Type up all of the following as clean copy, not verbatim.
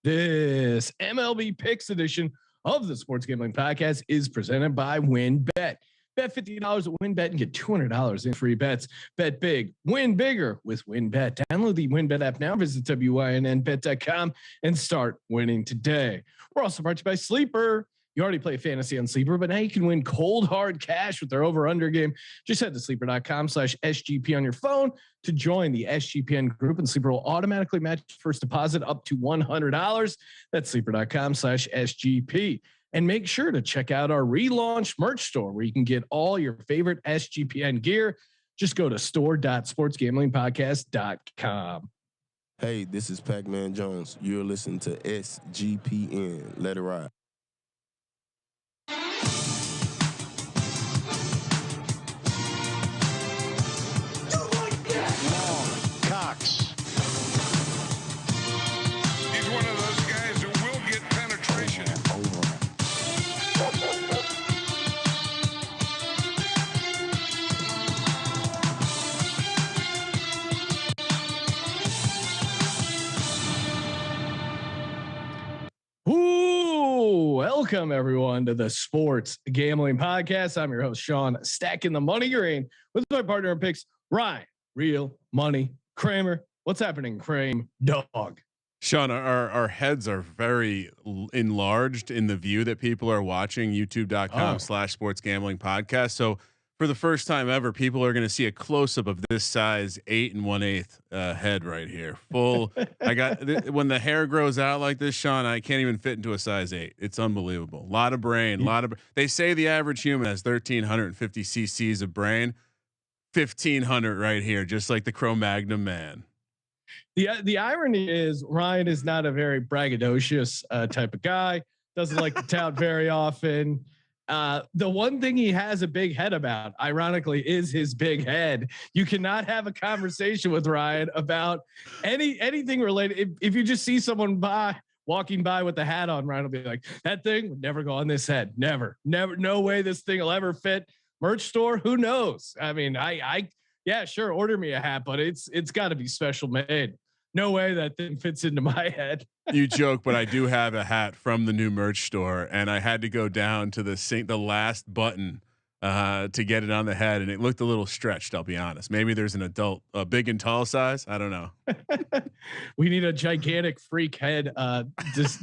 This MLB Picks edition of the Sports Gambling Podcast is presented by WynnBet. Bet $50 at WynnBet and get $200 in free bets. Bet big, win bigger with WynnBet. Download the WynnBet app now. Visit wynnbet.com and start winning today. We're also brought to you by Sleeper. You already play fantasy on Sleeper, but now you can win cold hard cash with their over/under game. Just head to sleeper.com/SGP on your phone to join the SGPN group, and Sleeper will automatically match first deposit up to $100. That's sleeper.com/SGP. And make sure to check out our relaunched merch store where you can get all your favorite SGPN gear. Just go to store.sportsgamblingpodcast.com. Hey, this is Pac-Man Jones. You're listening to SGPN. Let it ride. He's one of those guys who will get penetration. Welcome everyone to the Sports Gambling Podcast. I'm your host, Sean, stacking the money green with my partner in picks, Ryan, Real Money Kramer. What's happening, Kramer Dog? Sean, our heads are very enlarged in the view that people are watching youtube.com/sports gambling podcast. So for the first time ever, people are going to see a close up of this size 8 1/8 head right here. Full. I got when the hair grows out like this, Sean, I can't even fit into a size 8. It's unbelievable. A lot of brain, they say the average human has 1,350 cc's of brain, 1,500 right here, just like the Cro-Magnon man. The irony is Ryan is not a very braggadocious type of guy. Doesn't like to tout very often. The one thing he has a big head about, ironically, is his big head. You cannot have a conversation with Ryan about anything related. If you just see someone walking by with the hat on, Ryan will be like, that thing would never go on this head. Never, no way this thing will ever fit. Merch store, who knows? I mean, yeah, sure, order me a hat, but it's got to be special made. No way that thing fits into my head. You joke, but I do have a hat from the new merch store, and I had to go down to the last button to get it on the head, and it looked a little stretched. I'll be honest. Maybe there's an adult, a big and tall size. I don't know. We need a gigantic freak head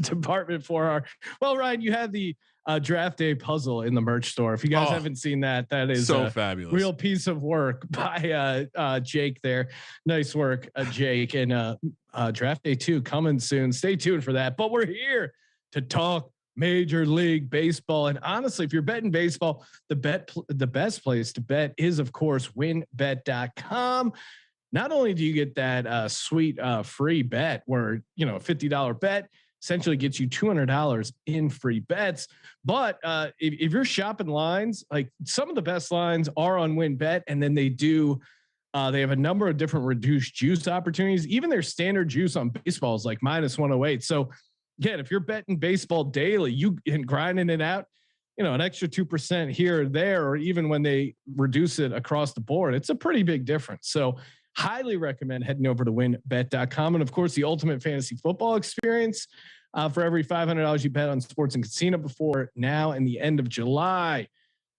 department for our. Well, Ryan, you have the draft day puzzle in the merch store. If you guys haven't seen that, that is so fabulous. Real piece of work by Jake there. Nice work, Jake. And draft day 2 coming soon. Stay tuned for that. But we're here to talk Major League Baseball. And honestly, if you're betting baseball, the best place to bet is, of course, wynnbet.com. Not only do you get that sweet free bet where, a $50 bet essentially gets you $200 in free bets. But if you're shopping lines, like some of the best lines are on WynnBet, and then they have a number of different reduced juice opportunities. Even their standard juice on baseball is like -108. So again, if you're betting baseball daily, and grinding it out, an extra 2% here or there, or even when they reduce it across the board, it's a pretty big difference. So highly recommend heading over to wynnbet.com. And of course, the ultimate fantasy football experience for every $500 you bet on sports and casino before now and the end of July,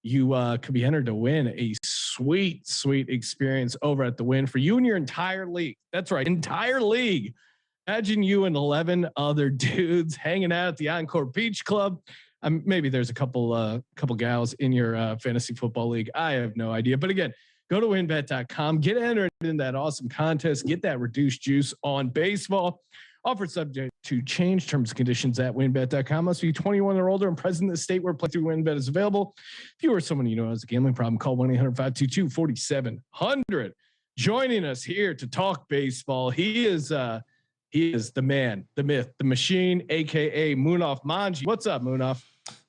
you could be entered to win a sweet experience over at the Wynn for you and your entire league. That's right. Entire league. Imagine you and 11 other dudes hanging out at the Encore Beach Club. Maybe there's a couple gals in your fantasy football league. I have no idea. But again, go to wynnbet.com, get entered in that awesome contest, get that reduced juice on baseball. Offer subject to change, terms and conditions at wynnbet.com. Must be 21 or older and present in the state where playthrough WynnBet is available. If you or someone you know has a gambling problem, call 1-800-522-4700. Joining us here to talk baseball, he is the man, the myth, the machine, aka Munaf Manji. What's up, Munaf?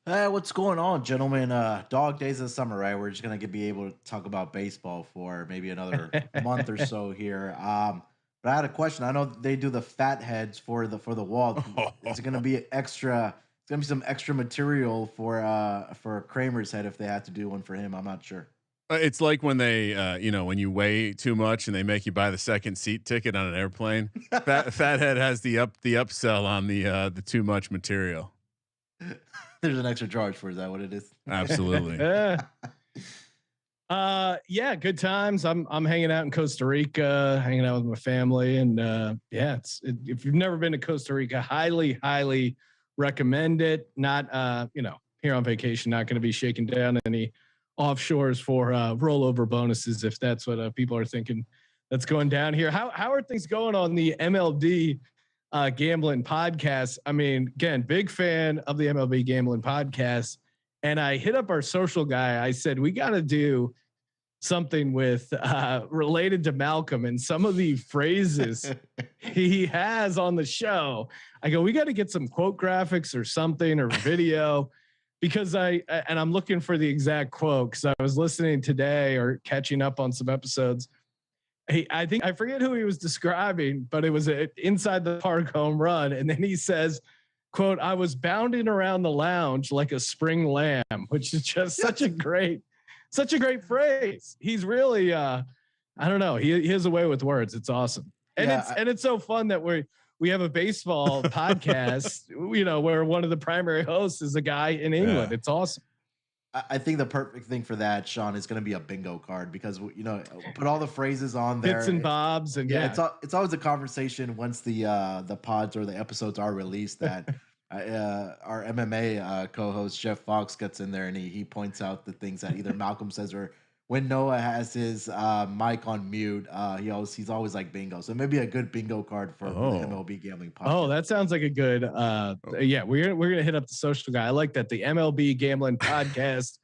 Hey, what's going on, gentlemen? Dog days of summer, right? We're just gonna be able to talk about baseball for maybe another month or so here. But I had a question. I know they do the fat heads for the wall. Is it gonna be extra? It's gonna be some extra material for Kramer's head if they had to do one for him. I'm not sure. It's like when they, when you weigh too much and they make you buy the second seat ticket on an airplane. Fathead has the upsell on the too much material. There's an extra charge for it. Is that what it is? Absolutely. Yeah, good times. I'm hanging out in Costa Rica, hanging out with my family, and if you've never been to Costa Rica, highly recommend it. Not here on vacation, not going to be shaking down any offshores for rollover bonuses if that's what people are thinking that's going down here. How are things going on the MLB Gambling Podcast? I mean, again, big fan of the MLB Gambling Podcast. And I hit up our social guy. I said, we got to do something with related to Malcolm and some of the phrases he has on the show. I go, we got to get some quote graphics or something or video because I'm looking for the exact quote because I was listening today or catching up on some episodes. I think I forget who he was describing, but it was an inside the park home run. And then he says, quote, I was bounding around the lounge like a spring lamb, which is just such a great phrase. He's really, I don't know. He has a way with words. It's awesome. And it's so fun that we have a baseball podcast, where one of the primary hosts is a guy in England. Yeah. It's awesome. I think the perfect thing for that, Sean, is going to be a bingo card because put all the phrases on there, bits and bobs, and it's always a conversation once the pods or the episodes are released that our MMA co-host Jeff Fox gets in there and he points out the things that either Malcolm says or when Noah has his mic on mute, he's always like bingo. So maybe a good bingo card for the MLB Gambling Podcast. Oh, that sounds like a good. We're gonna hit up the social guy. I like that, the MLB Gambling Podcast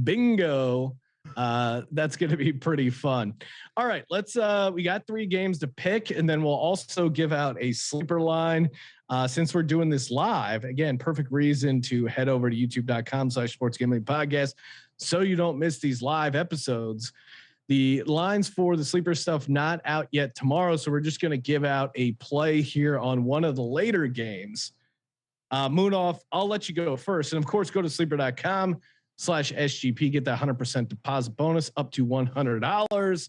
bingo. That's gonna be pretty fun. All right, let's. We got 3 games to pick, and then we'll also give out a sleeper line. Since we're doing this live, again, perfect reason to head over to youtube.com/sports gambling podcast. So you don't miss these live episodes. The lines for the sleeper stuff not out yet tomorrow. So we're just going to give out a play here on one of the later games. Munaf, I'll let you go first. And of course, go to sleeper.com/SGP, get that 100% deposit bonus up to $100.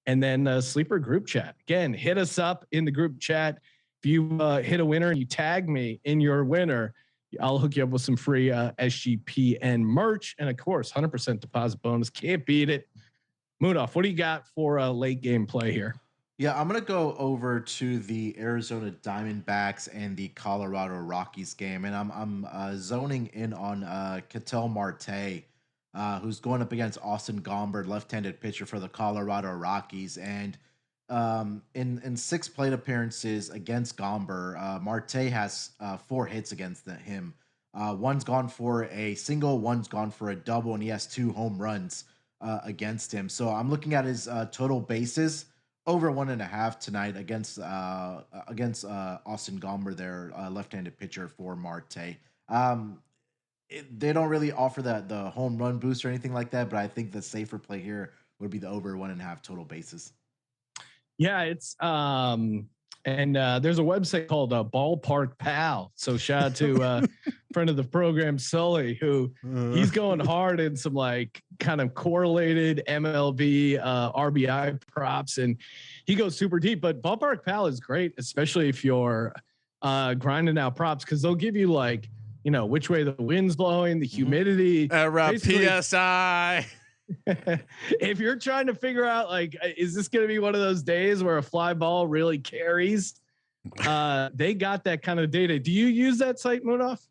And then sleeper group chat. Again, hit us up in the group chat. If you hit a winner and you tag me in your winner, I'll hook you up with some free SGPN merch. And of course, 100% deposit bonus. Can't beat it. Munaf, what do you got for a late game play here? Yeah, I'm going to go over to the Arizona Diamondbacks and the Colorado Rockies game. And I'm zoning in on Ketel Marte, who's going up against Austin Gomber, left-handed pitcher for the Colorado Rockies. And in 6 plate appearances against Gomber, Marte has 4 hits against him. One's gone for a single, one's gone for a double, and he has 2 home runs against him. So I'm looking at his total bases over 1.5 tonight against Austin Gomber, their left-handed pitcher for Marte. They don't really offer the home run boost or anything like that, but I think the safer play here would be the over 1.5 total bases. Yeah, it's and there's a website called Ballpark Pal. So shout out to friend of the program, Sully, who he's going hard in some like kind of correlated MLB RBI props, and he goes super deep. But Ballpark Pal is great, especially if you're grinding out props, because they'll give you like, which way the wind's blowing, the humidity, PSI. If you're trying to figure out like, is this going to be one of those days where a fly ball really carries? They got that kind of data. Do you use that site, Munaf?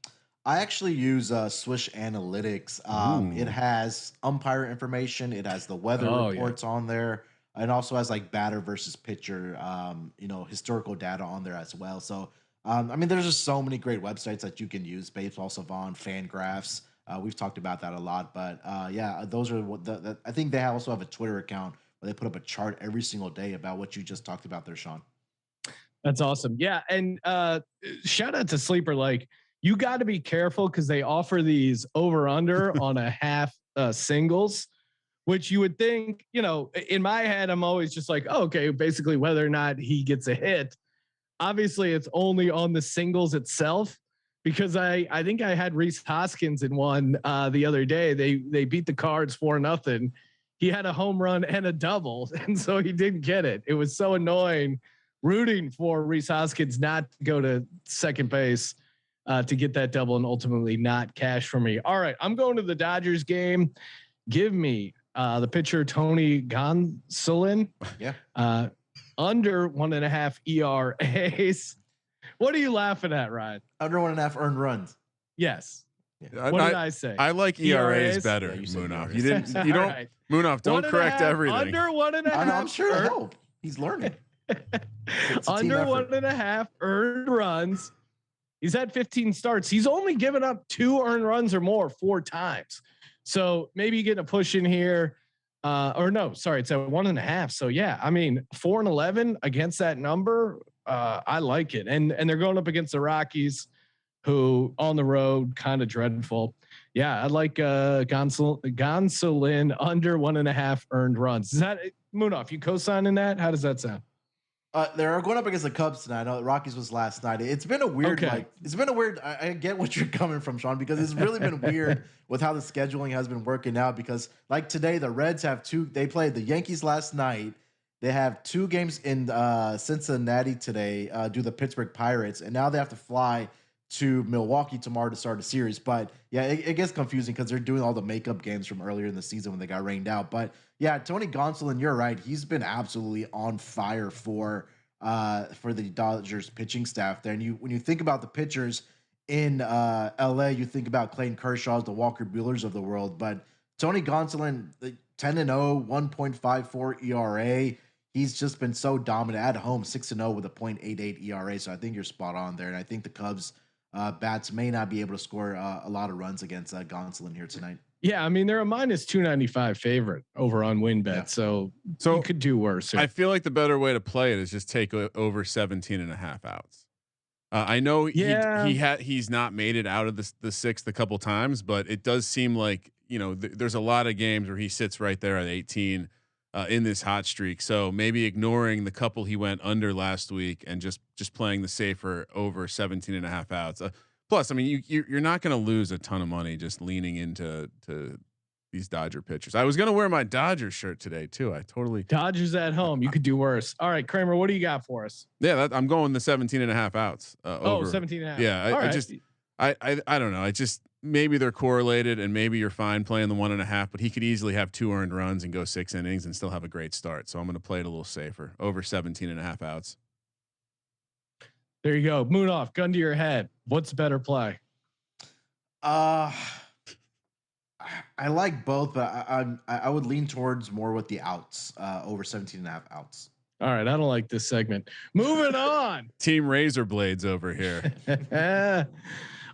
I actually use Swish Analytics. It has umpire information. It has the weather reports on there. It also has like batter versus pitcher, historical data on there as well. So, there's just so many great websites that you can use. Baseball Savant, Fangraphs. We've talked about that a lot, but those are what I think they also have a Twitter account where they put up a chart every single day about what you just talked about there, Sean. That's awesome. Yeah. And shout out to Sleeper. Like, you got to be careful because they offer these over under on a half singles, which you would think, in my head, I'm always just like, oh, okay, basically whether or not he gets a hit. Obviously it's only on the singles itself. Because I think I had Rhys Hoskins in one the other day. They beat the Cards 4-0. he had a home run and a double, and so he didn't get it. It was so annoying rooting for Rhys Hoskins not to go to second base to get that double and ultimately not cash for me. All right, I'm going to the Dodgers game. Give me the pitcher Tony Gonsolin. Yeah. Under 1.5 ERAs. What are you laughing at, Ryan? Under 1.5 earned runs. Yes. Yeah. What did I say? I like ERAs better, Yeah, you said Munaf. ERAs. You didn't. You don't. Right. Munaf, don't correct everything. Under 1.5. I'm sure it'll help. He's learning. It's a team Under effort. 1.5 earned runs. He's had 15 starts. He's only given up 2 earned runs or more 4 times. So maybe getting a push in here. Or no, sorry, it's at 1.5. So yeah, I mean 4-11 against that number. I like it. And they're going up against the Rockies, who on the road, kind of dreadful. Yeah, I like Gonsolin under 1.5 earned runs. Is that Munaf? You co-signing that? How does that sound? They're going up against the Cubs tonight. I know the Rockies was last night. It's been a weird, Okay. I get what you're coming from, Sean, because it's really been weird with how the scheduling has been working out. Because like today, the Reds have 2. They played the Yankees last night. They have 2 games in Cincinnati today. Do the Pittsburgh Pirates, and now they have to fly to Milwaukee tomorrow to start a series. But yeah, it gets confusing because they're doing all the makeup games from earlier in the season when they got rained out. But yeah, Tony Gonsolin, you're right. He's been absolutely on fire for the Dodgers pitching staff there. And when you think about the pitchers in LA, you think about Clayton Kershaw's, the Walker Buehlers of the world. But Tony Gonsolin, 10-0, 1.54 ERA. He's just been so dominant at home, 6-0 with a 0.88 ERA. So I think you're spot on there. And I think the Cubs bats may not be able to score a lot of runs against Gonsolin here tonight. Yeah, I mean they're a minus 295 favorite over on WinBet, Yeah. so So you could do worse. Here. I feel like the better way to play it is just take over 17.5 outs. I know he's not made it out of the sixth a couple times, but it does seem like there's a lot of games where he sits right there at 18 in this hot streak. So maybe ignoring the couple he went under last week and just playing the safer over 17.5 outs. Plus, I mean, you're not going to lose a ton of money just leaning into these Dodger pitchers. I was going to wear my Dodgers shirt today too. I totally Dodgers at home. You could do worse. All right, Kramer, what do you got for us? Yeah, I'm going the 17.5 outs. Over. 17.5. Yeah, I don't know. I just maybe they're correlated, and maybe you're fine playing the 1.5, but he could easily have 2 earned runs and go 6 innings and still have a great start. So I'm going to play it a little safer, over 17.5 outs. There you go. Munaf, gun to your head. What's better play? I like both, but I would lean towards more with the outs, over 17.5 outs. All right, I don't like this segment. Moving on. Team Razor Blades over here.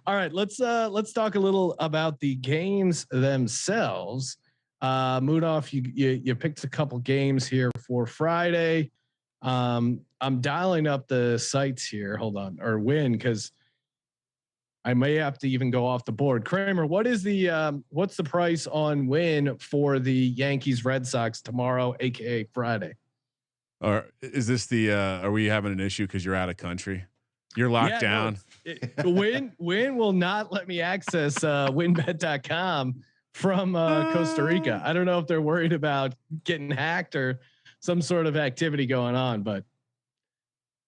All right, let's talk a little about the games themselves. Munaf, you picked a couple games here for Friday. I'm dialing up the sites here. Hold on, or Win, because I may have to even go off the board. Kramer, what's the price on Win for the Yankees Red Sox tomorrow, aka Friday? Or is this are we having an issue because you're out of country? You're locked down. No, Win will not let me access winbet.com from Costa Rica. I don't know if they're worried about getting hacked or some sort of activity going on, but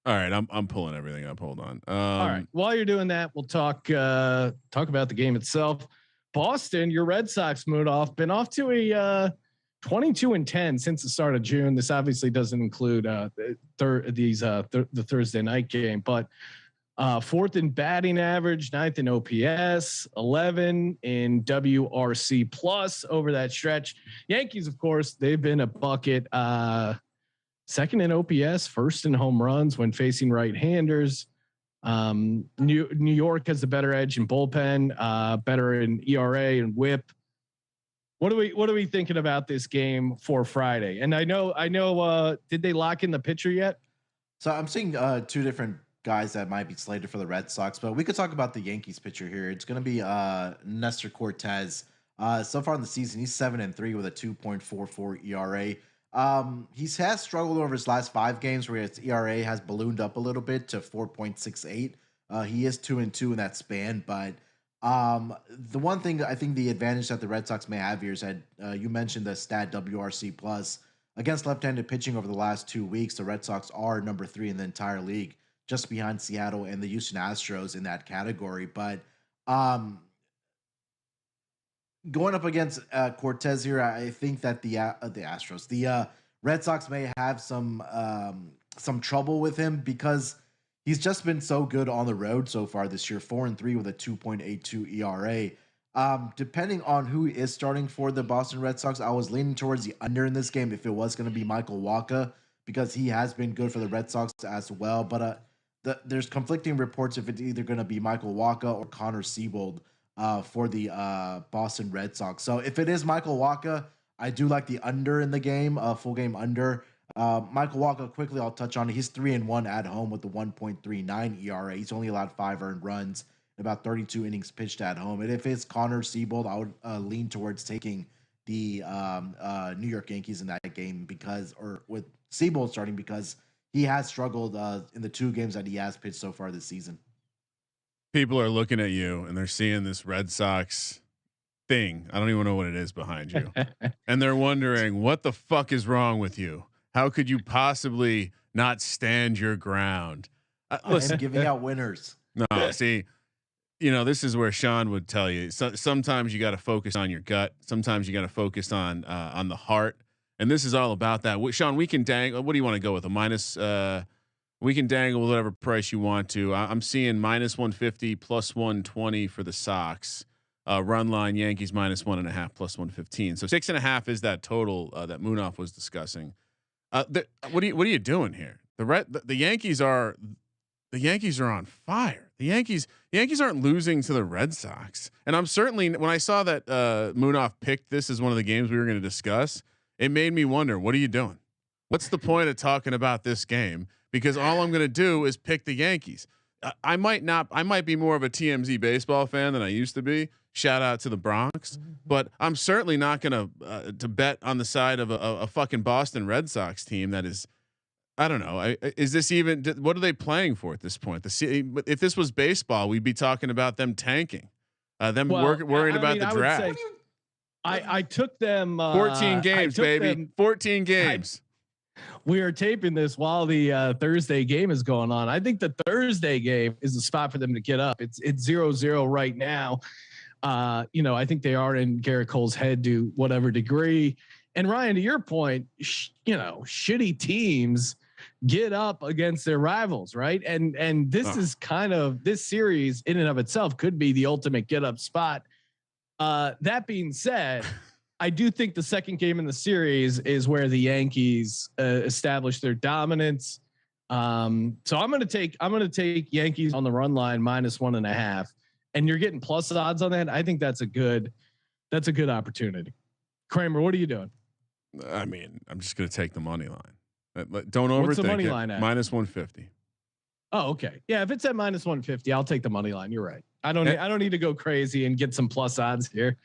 all right, I'm pulling everything up. Hold on. All right. While you're doing that, we'll talk about the game itself. Boston, your Red Sox Munaf, been off to a 22-10 since the start of June. This obviously doesn't include the Thursday night game, but 4th in batting average, 9th in OPS, 11 in WRC plus over that stretch. Yankees, of course, they've been a bucket. 2nd in OPS, 1st in home runs when facing right-handers. New York has the better edge in bullpen, better in ERA and WHIP. What are we thinking about this game for Friday? And I know. Did they lock in the pitcher yet? So I'm seeing 2 different guys that might be slated for the Red Sox, but we could talk about the Yankees pitcher here. It's going to be Nestor Cortez. So far in the season, he's 7-3 with a 2.44 ERA. He has struggled over his last 5 games where his ERA has ballooned up a little bit to 4.68. He is 2-2 in that span, but The one thing I think the advantage that the Red Sox may have here is that you mentioned the stat WRC plus against left-handed pitching over the last 2 weeks. The Red Sox are number 3 in the entire league, just behind Seattle and the Houston Astros in that category. But going up against Cortez here, I think that the Astros, the Red Sox may have some trouble with him because he's just been so good on the road so far this year, 4-3 with a 2.82 ERA. Depending on who is starting for the Boston Red Sox, I was leaning towards the under in this game if it was going to be Michael Wacha because he has been good for the Red Sox as well. But there's conflicting reports if it's either going to be Michael Wacha or Connor Siebold for the Boston Red Sox. So if it is Michael Wacha, I do like the under in the game, full game under. Michael Wacha, quickly, I'll touch on it. He's 3-1 at home with the 1.39 ERA. He's only allowed 5 earned runs and about 32 innings pitched at home. And if it's Connor Siebold, I would lean towards taking the New York Yankees in that game with Siebold starting because he has struggled in the 2 games that he has pitched so far this season. People are looking at you and they're seeing this Red Sox thing. I don't even know what it is behind you. And they're wondering, what the fuck is wrong with you? How could you possibly not stand your ground? Listen, giving out winners. No, see, this is where Sean would tell you. Sometimes you got to focus on your gut. Sometimes you got to focus on the heart. And this is all about that. Sean, we can dangle. What do you want to go with? A minus? We can dangle whatever price you want to. I'm seeing -150 plus 120 for the Sox. Run line Yankees -1.5 plus 115. So 6.5 is that total that Munaf was discussing. What are you doing here? The Yankees are on fire. The Yankees aren't losing to the Red Sox. And I'm certainly, when I saw that Munaf picked this as one of the games we were going to discuss, it made me wonder, what are you doing? What's the point of talking about this game? Because all I'm going to do is pick the Yankees. I might be more of a TMZ baseball fan than I used to be. Shout out to the Bronx, but I'm certainly not going to bet on the side of a fucking Boston Red Sox team that is, I don't know. Is this even, what are they playing for at this point? If this was baseball, we'd be talking about them tanking, worried about the draft. I took them 14 games, baby. 14 games. We are taping this while the Thursday game is going on. I think the Thursday game is the spot for them to get up. It's 0-0 right now. I think they are in Garrett Cole's head to whatever degree. And Ryan, to your point, shitty teams get up against their rivals, right? And this is kind of, this series in and of itself could be the ultimate get up spot. That being said, I do think the second game in the series is where the Yankees establish their dominance. So I'm going to take Yankees on the run line -1.5, and you're getting plus odds on that. I think that's a good opportunity. Kramer, what are you doing? I mean, I'm just going to take the money line. Don't overthink What's the money it. line at? -150. Oh, okay. Yeah, if it's at -150, I'll take the money line. You're right. I don't need to go crazy and get some plus odds here.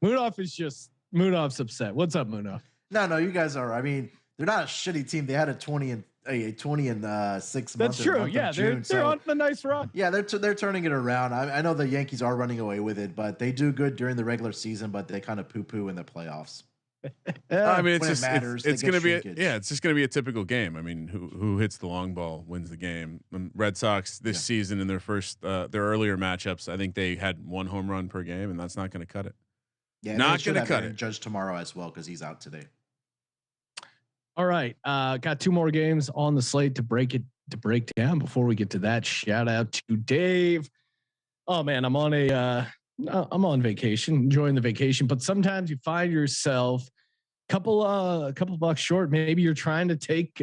Munaf's upset. What's up, Munaf? No, you guys are. I mean, they're not a shitty team. They had a 20 and 6 months. That's true. Yeah, they're on a nice run. Yeah, they're turning it around. I know the Yankees are running away with it, but they do good during the regular season, but they kind of poo-poo in the playoffs. I mean, it's going to be it's just going to be a typical game. I mean, who hits the long ball wins the game. Red Sox this season in their earlier matchups, I think they had 1 home run per game, and that's not going to cut it. Yeah, not going to cut it. Judge tomorrow as well because he's out today. All right, got 2 more games on the slate to break down. Before we get to that, shout out to Dave. Oh man, I'm on vacation, enjoying the vacation, but sometimes you find yourself a couple bucks short. Maybe you're trying to take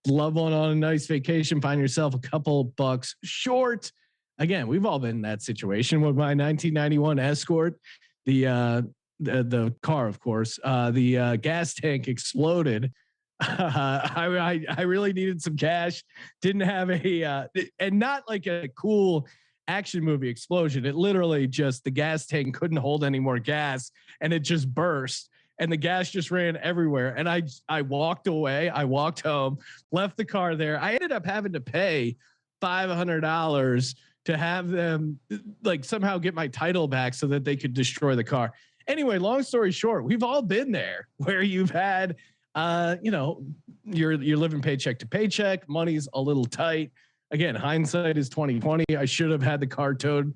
loved one on a nice vacation, find yourself a couple bucks short. Again, we've all been in that situation. With my 1991 Escort, the car, of course, the gas tank exploded. I really needed some cash. Didn't have and not like a cool action movie explosion. It literally just, the gas tank couldn't hold any more gas and it just burst and the gas just ran everywhere. And I walked away. I walked home, left the car there. I ended up having to pay $500 to have them like somehow get my title back so that they could destroy the car. Anyway, long story short, we've all been there where you've had, you're living paycheck to paycheck. Money's a little tight. Again, hindsight is 2020. I should have had the car towed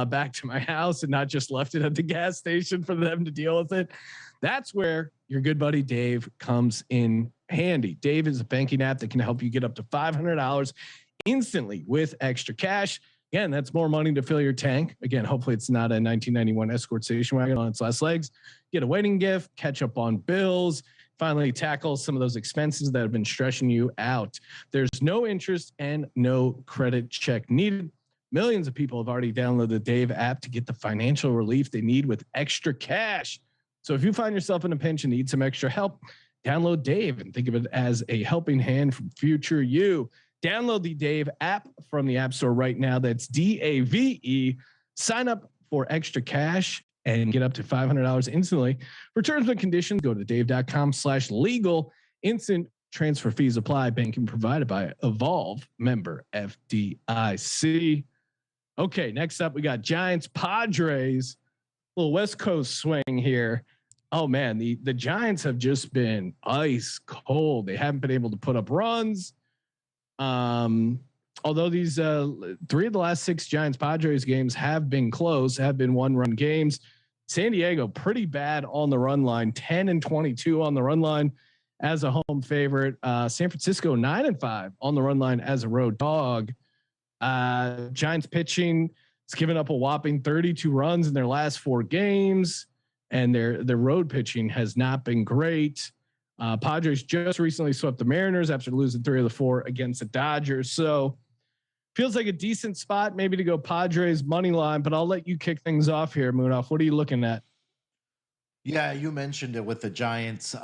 back to my house and not just left it at the gas station for them to deal with it. That's where your good buddy Dave comes in handy. Dave is a banking app that can help you get up to $500 instantly with extra cash. Again, that's more money to fill your tank. Again, hopefully it's not a 1991 Escort station wagon on its last legs. Get a wedding gift, catch up on bills, finally tackle some of those expenses that have been stressing you out. There's no interest and no credit check needed. Millions of people have already downloaded the Dave app to get the financial relief they need with extra cash. So if you find yourself in a pinch and need some extra help, download Dave and think of it as a helping hand from future you. Download the Dave app from the App Store right now. That's DAVE. Sign up for extra cash and get up to $500 instantly. For terms and conditions, go to dave.com/legal. Instant transfer fees apply. Banking provided by Evolve, member FDIC. Okay, next up, we got Giants Padres. Little West Coast swing here. Oh man, the Giants have just been ice cold. They haven't been able to put up runs. Although these 3 of the last 6 Giants Padres games have been close, have been 1-run games. San Diego pretty bad on the run line, 10-22 on the run line as a home favorite. San Francisco 9-5 on the run line as a road dog. Giants pitching has given up a whopping 32 runs in their last 4 games, and their road pitching has not been great. Padres just recently swept the Mariners after losing 3 of the 4 against the Dodgers. So feels like a decent spot maybe to go Padres money line, but I'll let you kick things off here, Munaf. What are you looking at? Yeah, you mentioned it with the Giants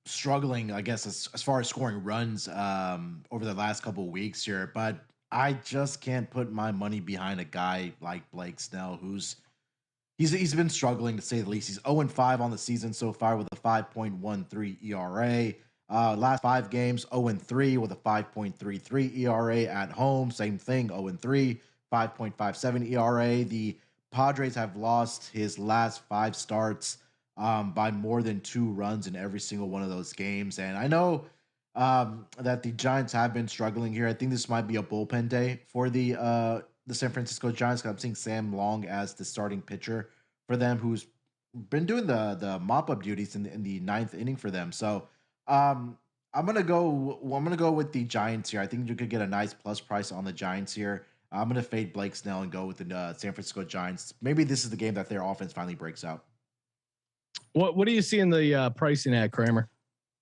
struggling, I guess, as far as scoring runs over the last couple of weeks here. But I just can't put my money behind a guy like Blake Snell, he's been struggling to say the least. He's 0-5 on the season so far with a 5.13 ERA. Last 5 games, 0-3 with a 5.33 ERA at home. Same thing, 0-3, 5.57 ERA. The Padres have lost his last 5 starts by more than 2 runs in every single one of those games. And I know that the Giants have been struggling here. I think this might be a bullpen day for the San Francisco Giants. I'm seeing Sam Long as the starting pitcher for them, who's been doing the mop up duties in the 9th inning for them. So I'm gonna go with the Giants here. I think you could get a nice plus price on the Giants here. I'm gonna fade Blake Snell and go with the San Francisco Giants. Maybe this is the game that their offense finally breaks out. What do you see in the pricing at, Kramer?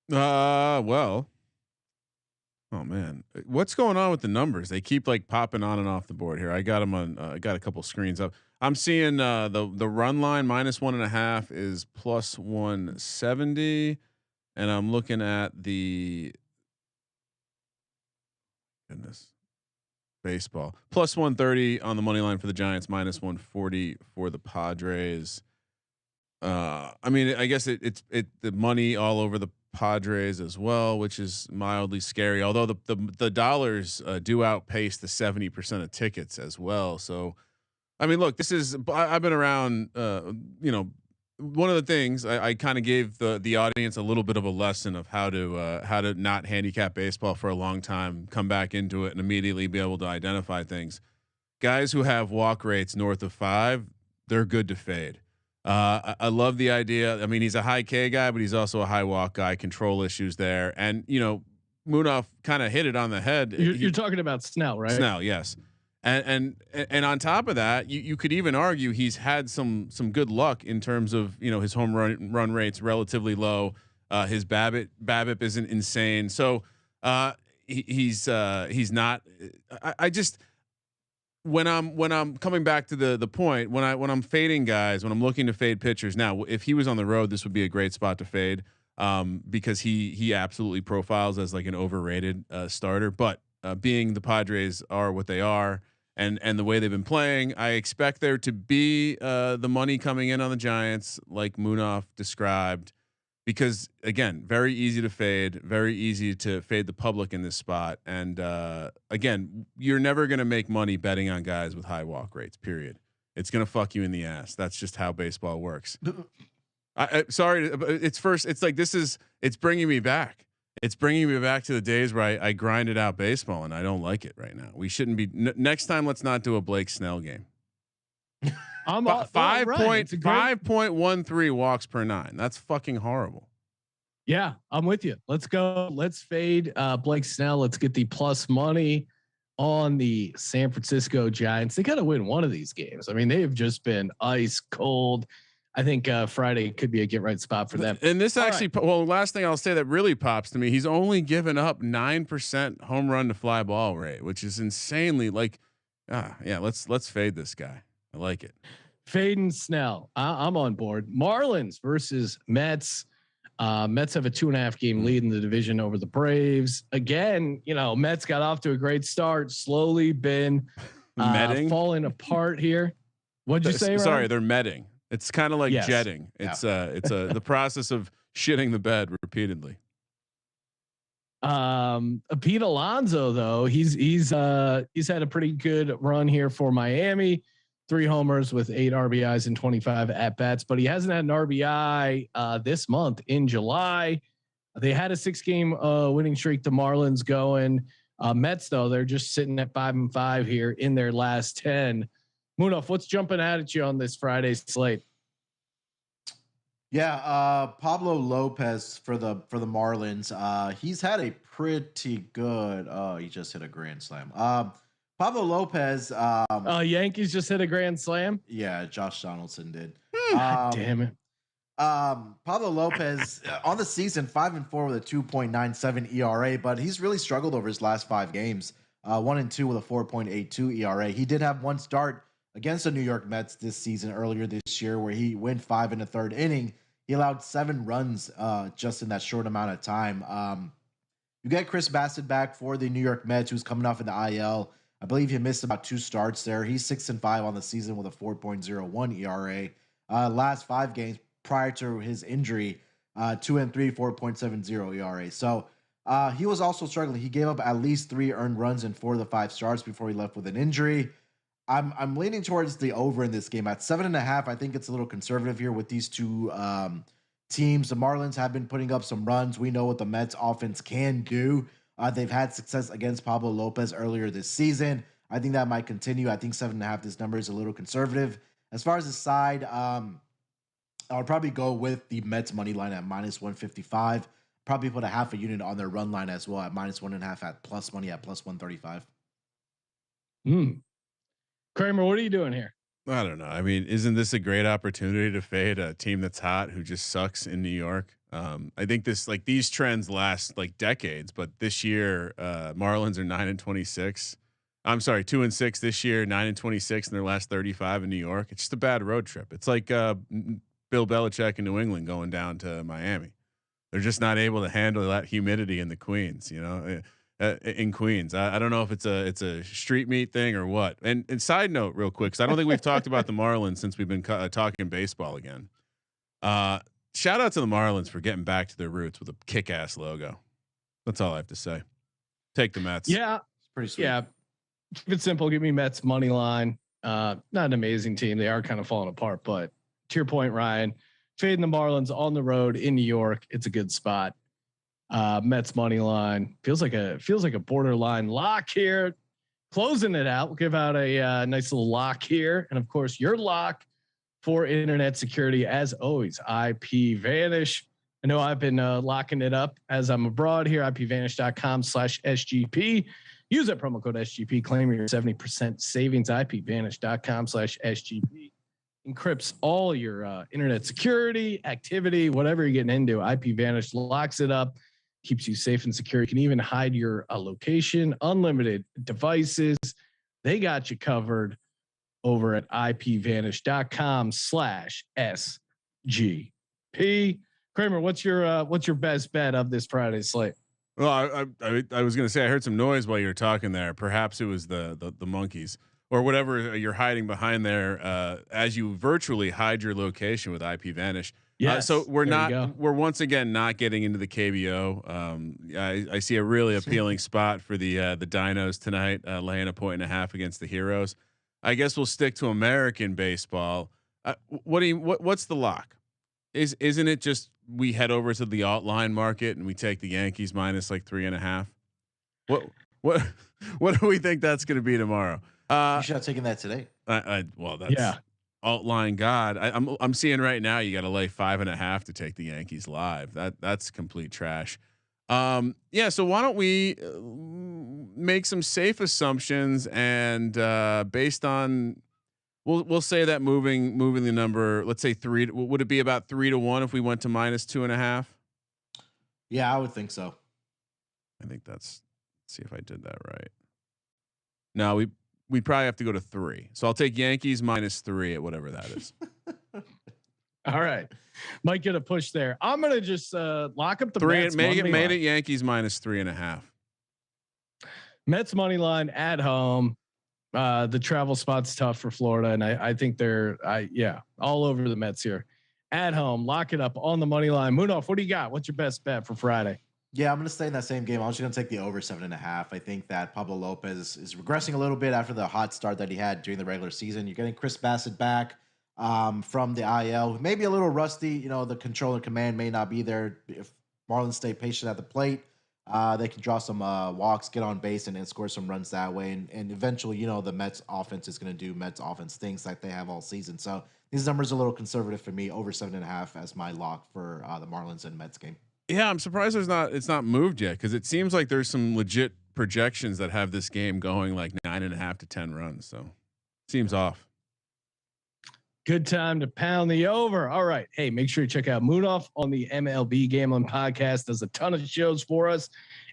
Well. Oh man, what's going on with the numbers? They keep like popping on and off the board here. I got them on. I got a couple screens up. I'm seeing the run line -1.5 is +170, and I'm looking at the baseball +130 on the money line for the Giants, -140 for the Padres. I mean, I guess it's the money all over the Padres as well, which is mildly scary. Although the dollars do outpace the 70% of tickets as well. So, I mean, look, this is I've been around. One of the things I kind of gave the audience a little bit of a lesson of how to not handicap baseball for a long time, come back into it, and immediately be able to identify things. Guys who have walk rates north of 5, they're good to fade. I love the idea. I mean, he's a high K guy, but he's also a high walk guy. Control issues there, and Munaf kind of hit it on the head. You're talking about Snell, right? Snell, yes. And on top of that, you could even argue he's had some good luck in terms of his home run rates relatively low. His BABIP isn't insane, so he's not. I just. When I'm coming back to the point, when I'm fading guys, when I'm looking to fade pitchers, now if he was on the road, this would be a great spot to fade, because he absolutely profiles as like an overrated starter. But being the Padres are what they are, and the way they've been playing, I expect there to be the money coming in on the Giants, like Munaf described. because again, very easy to fade, very easy to fade the public in this spot. And again, you're never going to make money betting on guys with high walk rates, period. It's going to fuck you in the ass. That's just how baseball works. Sorry, it's like, it's bringing me back. It's bringing me back to the days where I grinded out baseball, and I don't like it right now. We shouldn't be. Next time, let's not do a Blake Snell game. I'm 5.13 walks per 9. That's fucking horrible. Yeah, I'm with you. Let's go. Let's fade Blake Snell. Let's get the plus money on the San Francisco Giants. They got to win one of these games. I mean, they've just been ice cold. I think Friday could be a get right spot for them. And this actually, well, last thing I'll say that really pops to me, he's only given up 9% home run to fly ball rate, which is insanely like, yeah, let's fade this guy. I like it. Fading Snell. I'm on board. Marlins versus Mets. Mets have a 2.5 game lead in the division over the Braves. Again, Mets got off to a great start, slowly been falling apart here. What'd you say? Ryan? Sorry, they're metting. It's kind of like jetting. It's the process of shitting the bed repeatedly. Pete Alonso though, he's had a pretty good run here for Miami. 3 homers with 8 RBIs and 25 at bats, but he hasn't had an RBI this month in July. They had a 6-game winning streak. The Marlins going. Mets though, they're just sitting at 5-5 here in their last 10. Munaf, what's jumping out at you on this Friday slate? Yeah, Pablo Lopez for the Marlins. He's had a pretty good. Oh, he just hit a grand slam. Pablo Lopez. Yankees just hit a grand slam. Yeah, Josh Donaldson did. Damn it. Pablo Lopez on the season 5-4 with a 2.97 ERA, but he's really struggled over his last 5 games. 1-2 with a 4.82 ERA. He did have one start against the New York Mets this season earlier this year where he went 5 in the 3rd inning. He allowed 7 runs just in that short amount of time. You get Chris Bassett back for the New York Mets, who's coming off in the IL. I believe he missed about 2 starts there. He's 6-5 on the season with a 4.01 ERA. Last 5 games prior to his injury, 2-3, 4.70 ERA. So he was also struggling. He gave up at least 3 earned runs in 4 of the 5 starts before he left with an injury. I'm leaning towards the over in this game at 7.5. I think it's a little conservative here with these two teams. The Marlins have been putting up some runs. We know what the Mets offense can do. They've had success against Pablo Lopez earlier this season. I think that might continue. I think 7.5. This number is a little conservative. As far as the side, I would probably go with the Mets money line at -155. Probably put a half a unit on their run line as well at -1.5 at plus money at +135. Kramer, what are you doing here? I don't know. I mean, isn't this a great opportunity to fade a team that's hot who just sucks in New York? I think these trends last like decades, but this year Marlins are 9-26. I'm sorry, 2-6 this year, 9-26 in their last 35 in New York. It's just a bad road trip. It's like Bill Belichick in New England going down to Miami. They're just not able to handle that humidity in the Queens, in Queens. I don't know if it's a street meat thing or what. And side note real quick, cause I don't think we've talked about the Marlins since we've been talking baseball again. Shout out to the Marlins for getting back to their roots with a kick-ass logo. That's all I have to say. Take the Mets. Yeah. It's pretty sweet. Yeah. Keep it simple. Give me Mets money line. Not an amazing team. They are kind of falling apart, but to your point, Ryan, fading the Marlins on the road in New York. It's a good spot. Mets money line feels like a borderline lock here. Closing it out. We'll give out a nice little lock here. And of course your lock for internet security, as always, IPVanish. I know I've been locking it up as I'm abroad here. IPVanish.com/SGP. Use that promo code SGP. Claim your 70% savings. IPVanish.com/SGP. Encrypts all your internet security activity, whatever you're getting into. IPVanish locks it up, keeps you safe and secure. You can even hide your location, unlimited devices. They got you covered over at IPVanish.com/SGP. Kramer, what's your best bet of this Friday slate? Well, I was going to say, I heard some noise while you were talking there. Perhaps it was the monkeys or whatever you're hiding behind there. As you virtually hide your location with IPVanish, Yeah. So we're once again not getting into the KBO. I see a really appealing spot for the Dinos tonight, laying 1.5 against the Heroes. I guess we'll stick to American baseball. What's the lock? Isn't it just we head over to the alt line market and we take the Yankees minus like 3.5? What do we think that's going to be tomorrow? You should have taken that today. Well, that's alt line God. I'm seeing right now you got to lay 5.5 to take the Yankees live. That's complete trash. So why don't we make some safe assumptions and based on we'll say that moving the number, let's say 3, would it be about 3-1 if we went to minus 2.5? Yeah, I would think so. I think let's see if I did that right. No, we'd probably have to go to 3. So I'll take Yankees minus 3 at whatever that is. All right. Might get a push there. I'm going to just lock up the 3 Mets made it Yankees minus 3.5. Mets money line at home. The travel spot's tough for Florida. And I think they're all over the Mets here at home. Lock it up on the money line. Munaf, what do you got? What's your best bet for Friday? Yeah, I'm going to stay in that same game. I'm just going to take the over 7.5. I think that Pablo Lopez is regressing a little bit after the hot start that he had during the regular season. You're getting Chris Bassett back from the IL, maybe a little rusty. You know, the control and command may not be there. If Marlins stay patient at the plate, they can draw some walks, get on base, and score some runs that way. And eventually, you know, the Mets offense is going to do Mets offense things like they have all season. So these numbers are a little conservative for me. Over 7.5 as my lock for the Marlins and Mets game. Yeah, I'm surprised it's not moved yet because it seems like there's some legit projections that have this game going like 9.5 to 10 runs. So seems off. Good time to pound the over. All right. Hey, make sure you check out Munaf on the MLB Gambling Podcast. Does a ton of shows for us,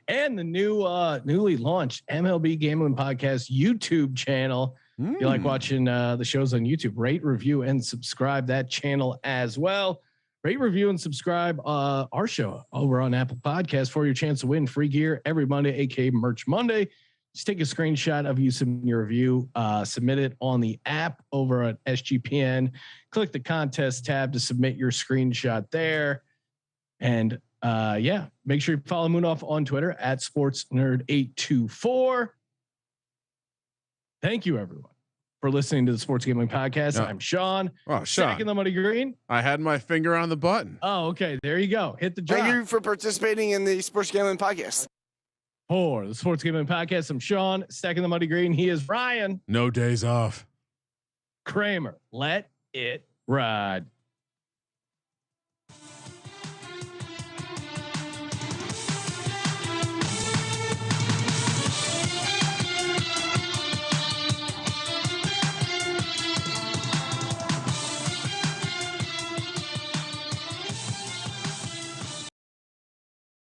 and the newly launched MLB Gambling Podcast YouTube channel. If you like watching the shows on YouTube, rate, review, and subscribe that channel as well. Rate, review, and subscribe our show over on Apple Podcasts for your chance to win free gear every Monday, aka Merch Monday. Just take a screenshot of you submitting your review, submit it on the app over at SGPN. Click the contest tab to submit your screenshot there. And make sure you follow Munaf on Twitter at SportsNerd824. Thank you, everyone, for listening to the Sports Gambling Podcast. No. I'm Sean. Oh, Sean. Stacking the money green. I had my finger on the button. Oh, okay. There you go. Hit the drop. Thank you for participating in the Sports Gambling Podcast. For the Sports Gambling Podcast, I'm Sean. Stacking the money green. He is Ryan. No days off. Kramer. Let it ride.